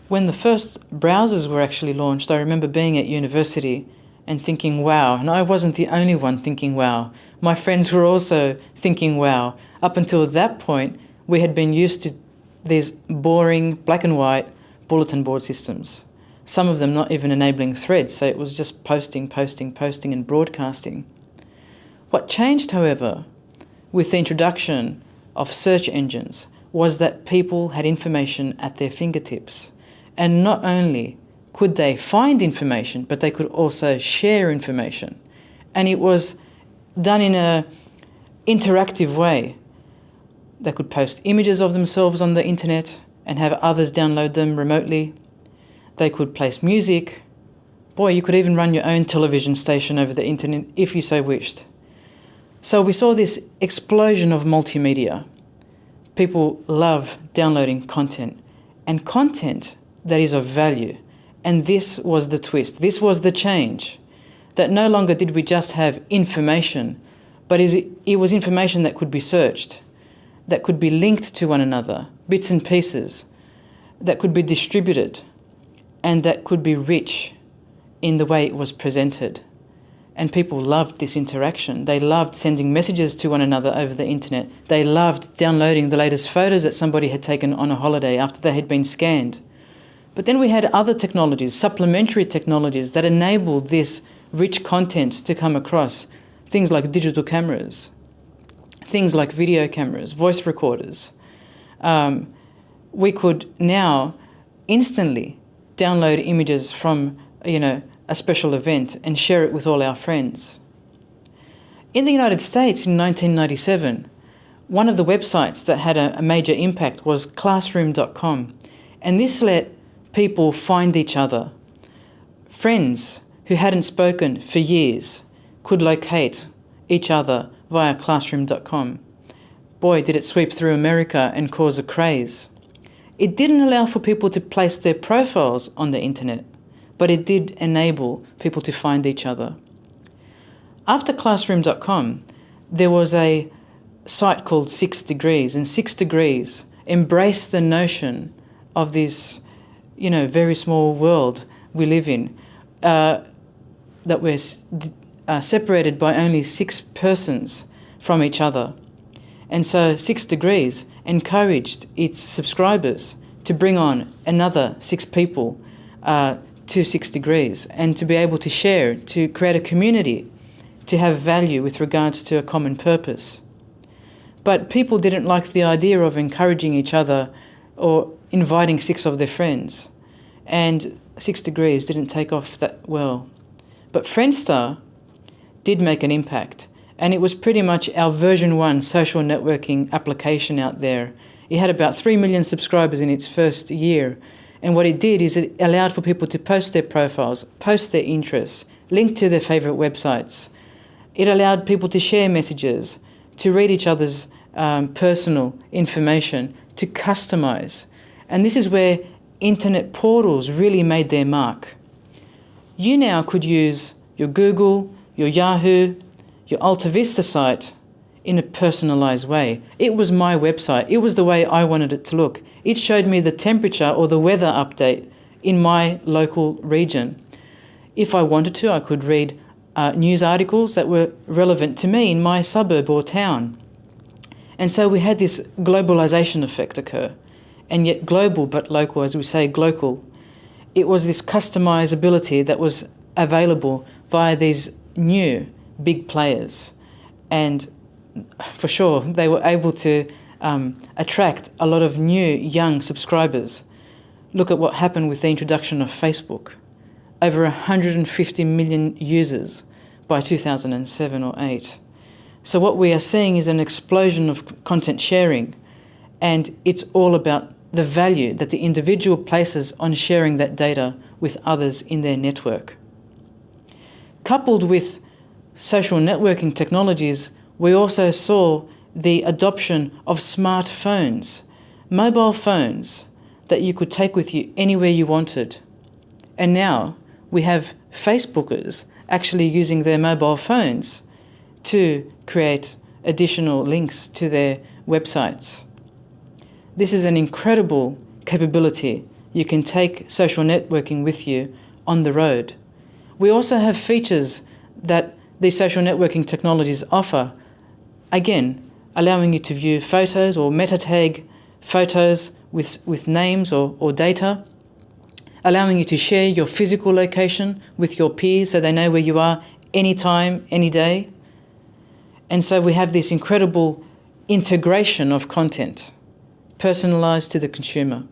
When the first browsers were actually launched, I remember being at university and thinking, wow, and I wasn't the only one thinking, wow. My friends were also thinking, wow. Up until that point, we had been used to these boring black and white bulletin board systems, some of them not even enabling threads, so it was just posting and broadcasting. What changed, however, with the introduction of search engines was that people had information at their fingertips. And not only could they find information, but they could also share information. And it was done in an interactive way. They could post images of themselves on the internet and have others download them remotely. They could place music. Boy, you could even run your own television station over the internet if you so wished. So we saw this explosion of multimedia. People love downloading content, and content that is of value. And this was the twist. This was the change. That no longer did we just have information, but it was information that could be searched, that could be linked to one another, bits and pieces, that could be distributed, and that could be rich in the way it was presented. And people loved this interaction. They loved sending messages to one another over the internet. They loved downloading the latest photos that somebody had taken on a holiday after they had been scanned. But then we had other technologies, supplementary technologies, that enabled this rich content to come across. Things like digital cameras, things like video cameras, voice recorders. We could now instantly download images from, a special event and share it with all our friends. In the United States in 1997, one of the websites that had a major impact was classroom.com, and this let people find each other. Friends who hadn't spoken for years could locate each other via classroom.com. Boy, did it sweep through America and cause a craze. It didn't allow for people to place their profiles on the internet, but it did enable people to find each other. After classroom.com, there was a site called 6 Degrees, and 6 Degrees embraced the notion of this, very small world we live in, that we're separated by only 6 persons from each other. And so 6 Degrees encouraged its subscribers to bring on another 6 people to 6 Degrees, and to be able to share, to create a community, to have value with regards to a common purpose. But people didn't like the idea of encouraging each other or inviting 6 of their friends. And 6 Degrees didn't take off that well. But Friendster did make an impact, and it was pretty much our version 1 social networking application out there. It had about 3 million subscribers in its first year. And what it did is it allowed for people to post their profiles, post their interests, link to their favourite websites. It allowed people to share messages, to read each other's personal information, to customise. And this is where internet portals really made their mark. You now could use your Google, your Yahoo, your Alta Vista site in a personalised way. It was my website. It was the way I wanted it to look. It showed me the temperature or the weather update in my local region. If I wanted to, I could read news articles that were relevant to me in my suburb or town. And so we had this globalisation effect occur. And yet global but local, as we say, glocal. It was this customisability that was available via these new big players. And for sure, they were able to attract a lot of new young subscribers. Look at what happened with the introduction of Facebook. Over 150 million users by 2007 or 8. So what we are seeing is an explosion of content sharing, and it's all about the value that the individual places on sharing that data with others in their network. Coupled with social networking technologies, we also saw the adoption of smartphones, mobile phones that you could take with you anywhere you wanted. And now we have Facebookers actually using their mobile phones to create additional links to their websites. This is an incredible capability You can take social networking with you on the road. We also have features that these social networking technologies offer, again, allowing you to view photos or meta tag photos with names or data, allowing you to share your physical location with your peers so they know where you are anytime, any day. And so we have this incredible integration of content, personalised to the consumer.